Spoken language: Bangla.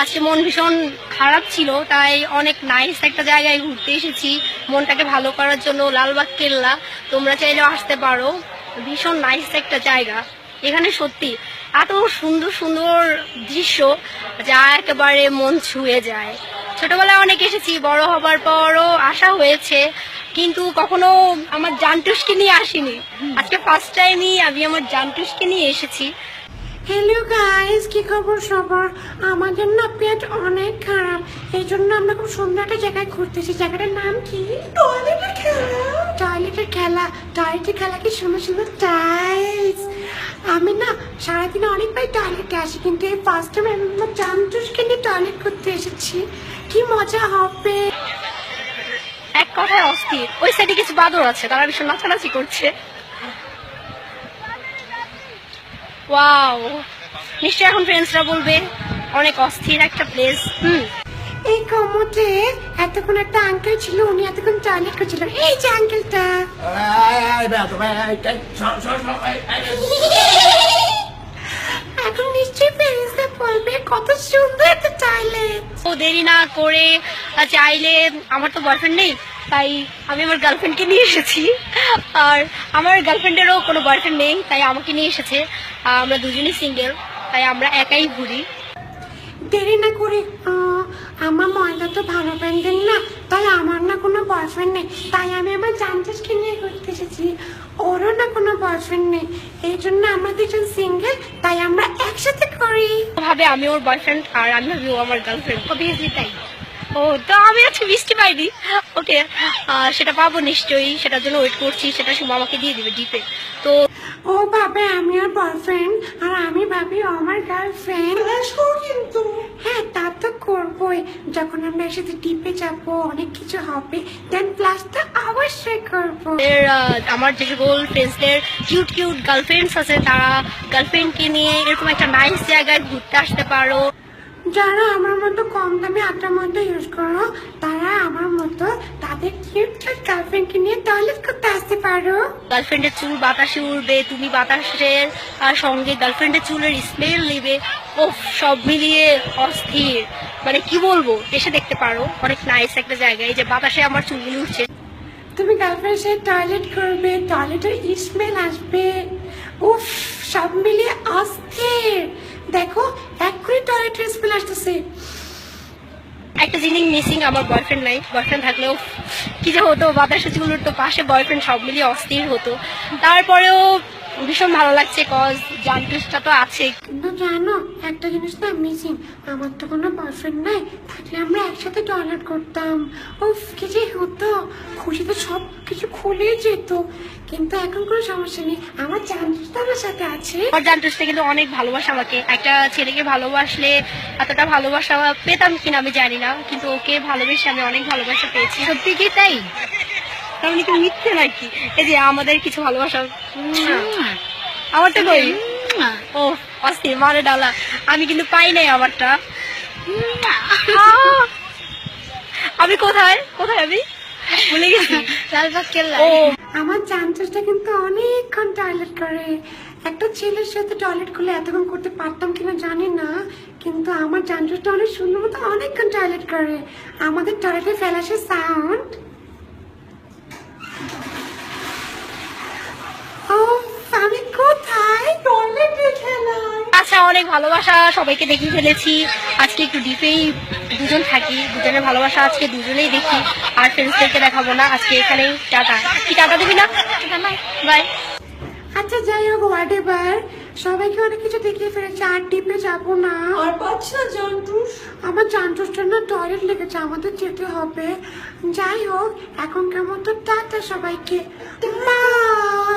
আজকে মন ভীষণ খারাপ ছিল, তাই অনেক নাইস একটা জায়গায় ঘুরতে এসেছি মনটাকে ভালো করার জন্য। লালবাগ কেল্লা, তোমরা চাইলেও আসতে পারো, ভীষণ নাইস একটা জায়গা। এখানে সত্যি এত সুন্দর সুন্দর দৃশ্য যা একেবারে মন ছুঁয়ে যায়। ছোটবেলায় অনেক এসেছি, বড় হবার পরও আসা হয়েছে, কিন্তু কখনো আমার জান্টুসকে নিয়ে আসিনি। আজকে ফার্স্ট টাইমই আমি আমার জান্টুসকে নিয়ে এসেছি। হ্যালো গাইস, কি খবর সবার? আমাদের না পেট অনেক খারাপ, এই জন্য আমরা খুব সুন্দর একটা জায়গায় ঘুরতেছি। জায়গাটার নাম কি? টয়লেটের খেলা। টয়লেটের খেলা, টয়লেটের খেলা, কি সুন্দর সুন্দর টাইলস। আমি না সারাদিনে অনেকবার টয়লেটে আসি, কিন্তু এই ফার্স্ট টাইম আমি আমার জান্টুসকে নিয়ে টয়লেট করতে এসেছি। কি মজা হবে। এক কথায় অস্থির। ওই সাইডে কিছু বাদর আছে, তারা ভীষণ নাচানাচি করছে। ওয়াও, নিশ্চয়ই এখন ফ্রেন্ডসরা বলবে অনেক অস্থির একটা প্লেস। এই কমোটে এতক্ষণ একটা আঙ্কেল ছিল, উনি এতক্ষণ টয়লেট করছিল। এই যে আঙ্কেলটা, এখন নিশ্চয়ই ফ্রেন্ডসরা বলবে কত সুন্দর একটা টয়লেট। ও দেরি না করে চাইলে, আমার তো বয়ফ্রেন্ড নেই, তাই আমি আমার গার্লফ্রেন্ডকে নিয়ে এসেছি। আর আমার গার্লফ্রেন্ডেরও কোনো বয়ফ্রেন্ড নেই, তাই আমাকে নিয়ে এসেছে। আমরা দুজনেই সিঙ্গেল, তাই আমরা একাই ঘুরি। দেরি না করে, আমার ময়দা তো ভালো ব্র্যান্ডের না, তাই আমার না কোনো বয়ফ্রেন্ড নেই, তাই আমি আমার জান্টুসকে নিয়ে ঘুরতে এসেছি। ওরও না কোনো বয়ফ্রেন্ড নেই, এই জন্য আমরা দুজন সিঙ্গেল, তাই আমরা একসাথে করি। ভাবে আমি ওর বয়ফ্রেন্ড আর আমি ভাবি ও আমার গার্লফ্রেন্ড। অবভিয়াসলি তাই। ও তো আমি আজকে মিষ্টি পাইনি। ওকে, সেটা পাবো নিশ্চয়ই, সেটার জন্য ওয়েট করছি। সেটা সময় আমাকে দিয়ে দিবে ডিপে। তো ও ভাবে আমি ওর বয়ফ্রেন্ড, আর আমি ভাবি ও আমার গার্লফ্রেন্ড। কিন্তু হ্যাঁ, তা তো করবোই। যখন আমরা একসাথে ডিপে যাবো, অনেক কিছু হবে, দেন প্লাস তো অবশ্যই করবো। আমার যে সকল ফ্রেন্ডসদের কিউট কিউট গার্লফ্রেন্ডস আছে, তারা গার্লফ্রেন্ডকে নিয়ে এরকম একটা নাইস জায়গায় ঘুরতে আসতে পারো। যারা আমার মতো কম দামে আটার মধ্যে ইউজ করো, তারা আমার মতো তাদের কিউট কিউট গার্লফ্রেন্ডকে নিয়ে টয়লেট করতে আসতে পারো। গার্লফ্রেন্ডের চুল বাতাসে উড়বে, তুমি বাতাসের সঙ্গে গার্লফ্রেন্ডের চুলের স্মেল নেবে। ও সব মিলিয়ে অস্থির, মানে কি বলবো, এসে দেখতে পারো। অনেক নাইস একটা জায়গায়, যে বাতাসে আমার চুলগুলো উঠছে। তুমি গার্লফ্রেন্ডের সাথে টয়লেট করবে, টয়লেটের স্মেল আসবে, উফ, সব মিলিয়ে অস্থির। দেখো এক্ষুনি টয়লেটের স্মেল আসতেছে। একটা জিনিস মিসিং, আমার বয়ফ্রেন্ড নাই। বয়ফ্রেন্ড থাকলেও কি যে হতো, বাতাসে চুল উঠতো, পাশে বয়ফ্রেন্ড, সব মিলিয়ে অস্থির হতো। তারপরেও ভীষণ ভালো লাগছে, কজ জান্টুসটা তো আছে। কিন্তু জানো একটা জিনিস না মিসিং, আমার তো কোনো বয়ফ্রেন্ড নাই, থাকলে আমরা একসাথে টয়লেট করতাম। উফ, কি যে হতো, খুশিতে সব কিছু খুলে যেত। কিন্তু এখন কোনো সমস্যা নেই, আমার জান্টুসটা আমার সাথে আছে। আমার জান্টুসটা কিন্তু অনেক ভালোবাসে আমাকে। একটা ছেলেকে ভালোবাসলে এতটা ভালোবাসা পেতাম কিনা আমি জানি না, কিন্তু ওকে ভালোবেসে আমি অনেক ভালোবাসা পেয়েছি। সত্যি কি তাই? তার মানে কি মিথ্যে নাকি? এই যে আমাদের কিছু ভালোবাসা, আমারটা কই? ও অস্থির, মারে ডালা। আমি কিন্তু পাই নাই আমারটা। আমি কোথায় কোথায় আমি ভুলে গেছি। লালবাগ কেল্লা। ও আমার জান্টুসটা কিন্তু অনেকক্ষণ টয়লেট করে। একটা ছেলের সাথে টয়লেট করলে এতক্ষণ করতে পারতাম কিনা জানি না, কিন্তু আমার জান্টুসটা অনেক সুন্দর মতো অনেকক্ষণ টয়লেট করে। আমাদের টয়লেটে ফেলাসে সাউন্ড। ও, আমি কোথায়? টয়লেটে খেলাম। আচ্ছা, অনেক ভালোবাসা সবাইকে দেখে ফেলেছি। আজকে একটু ডিপেই দুজন থাকি, দুজনের ভালোবাসা আজকে দুজনেই দেখি। আর ফ্রেন্ডসদেরকে দেখাবো না আজকে, এখানেই টাটা। কি টাটা দিবি না? বাই। আচ্ছা যাই হোক, হোয়াট এভার, সবাইকে অনেক কিছু দেখিয়ে ফেলেছে, আর ডিপে যাবো না। আর পাচ্ছি না জান্টুস, আমার জান্টুসটার না টয়লেট লেগেছে, আমাদের যেতে হবে। যাই হোক, এখনকার মতো টাটা সবাইকে, বাই।